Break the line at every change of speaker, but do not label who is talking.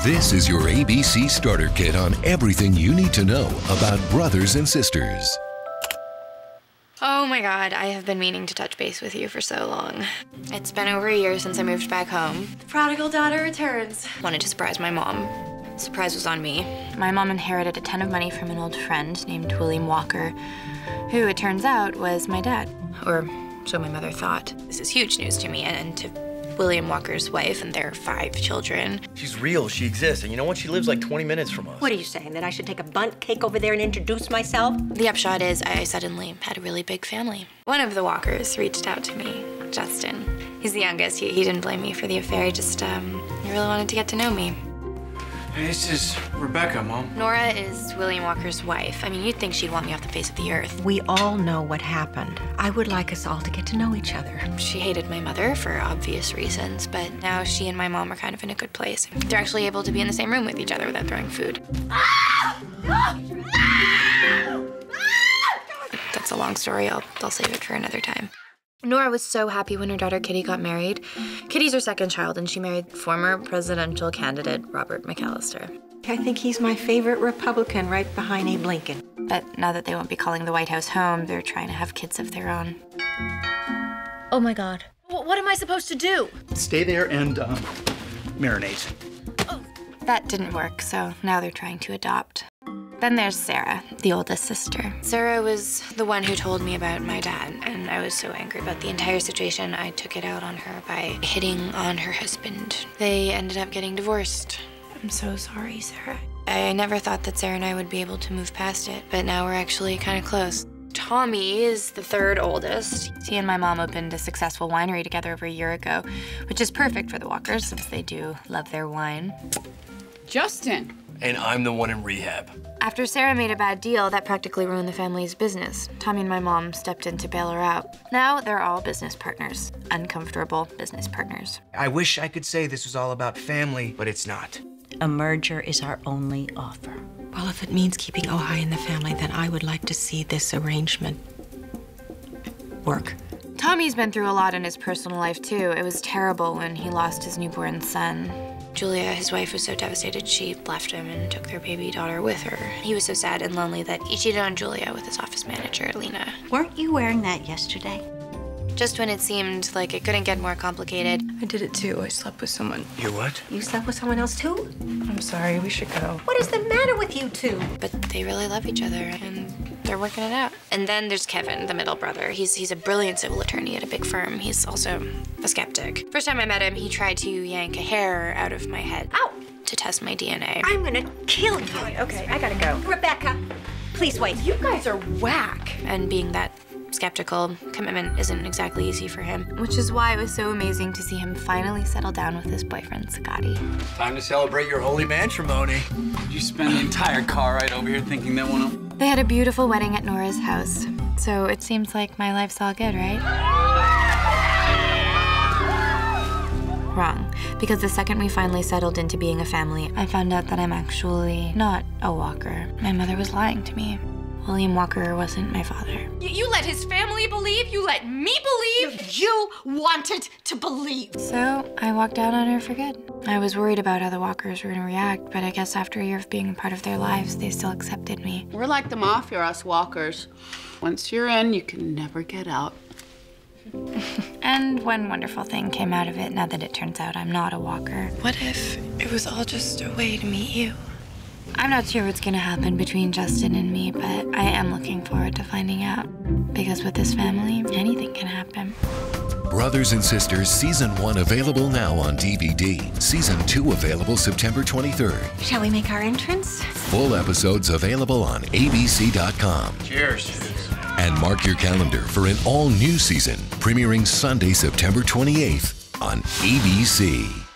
This is your ABC Starter Kit on everything you need to know about brothers and sisters.
Oh my God, I have been meaning to touch base with you for so long. It's been over a year since I moved back home. The prodigal daughter returns. Wanted to surprise my mom. Surprise was on me. My mom inherited a ton of money from an old friend named William Walker, who it turns out was my dad, or so my mother thought. This is huge news to me and to William Walker's wife and their 5 children.
She's real, she exists, and you know what? She lives like 20 minutes from us.
What are you saying, that I should take a bundt cake over there and introduce myself?
The upshot is I suddenly had a really big family. One of the Walkers reached out to me, Justin. He's the youngest. He didn't blame me for the affair. He just, he really wanted to get to know me.
Hey, this is Rebecca, Mom.
Nora is William Walker's wife. I mean, you'd think she'd want me off the face of the earth.
We all know what happened. I would like us all to get to know each other.
She hated my mother for obvious reasons, but now she and my mom are kind of in a good place. They're actually able to be in the same room with each other without throwing food. That's a long story. I'll save it for another time. Nora was so happy when her daughter Kitty got married. Kitty's her second child, and she married former presidential candidate Robert McAllister.
I think he's my favorite Republican, right behind Abe Lincoln.
But now that they won't be calling the White House home, they're trying to have kids of their own.
Oh my God. What am I supposed to do?
Stay there and marinate.
That didn't work, so now they're trying to adopt. Then there's Sarah, the oldest sister. Sarah was the one who told me about my dad, and I was so angry about the entire situation, I took it out on her by hitting on her husband. They ended up getting divorced. I'm so sorry, Sarah. I never thought that Sarah and I would be able to move past it, but now we're actually kind of close. Tommy is the 3rd oldest. He and my mom opened a successful winery together over a year ago, which is perfect for the Walkers since they do love their wine.
Justin.
And I'm the one in rehab.
After Sarah made a bad deal, that practically ruined the family's business. Tommy and my mom stepped in to bail her out. Now they're all business partners, uncomfortable business partners.
I wish I could say this was all about family, but it's not.
A merger is our only offer. Well, if it means keeping Ojai in the family, then I would like to see this arrangement work.
Tommy's been through a lot in his personal life, too. It was terrible when he lost his newborn son. Julia, his wife, was so devastated she left him and took their baby daughter with her. He was so sad and lonely that he cheated on Julia with his office manager, Lena.
Weren't you wearing that yesterday?
Just when it seemed like it couldn't get more complicated.
I did it too. I slept with someone.
You what?
You slept with someone else too?
I'm sorry, we should go.
What is the matter with you two?
But they really love each other, and they're working it out. And then there's Kevin, the middle brother. He's a brilliant civil attorney at a big firm. He's also a skeptic. First time I met him, he tried to yank a hair out of my head.
Ow!
To test my DNA.
I'm gonna kill you.
Okay, I gotta go.
Rebecca, please wait.
You guys are whack.
And being that skeptical, commitment isn't exactly easy for him. Which is why it was so amazing to see him finally settle down with his boyfriend, Scotty.
Time to celebrate your holy matrimony.
Did you spend the entire car ride over here thinking that one up?
They had a beautiful wedding at Nora's house. So it seems like my life's all good, right? Wrong. Because the second we finally settled into being a family, I found out that I'm actually not a Walker. My mother was lying to me. William Walker wasn't my father.
You let his family believe? You let me believe?
You wanted to believe.
So I walked out on her for good. I was worried about how the Walkers were gonna react, but I guess after a year of being a part of their lives, they still accepted me.
We're like the mafia, us Walkers. Once you're in, you can never get out.
And one wonderful thing came out of it now that it turns out I'm not a Walker. What if it was all just a way to meet you? I'm not sure what's gonna happen between Justin and me, but I am looking forward to finding out. Because with this family, anything can happen.
Brothers and Sisters Season 1 available now on DVD. Season 2 available September 23rd.
Shall we make our entrance?
Full episodes available on abc.com.
Cheers.
And mark your calendar for an all-new season premiering Sunday, September 28th on ABC.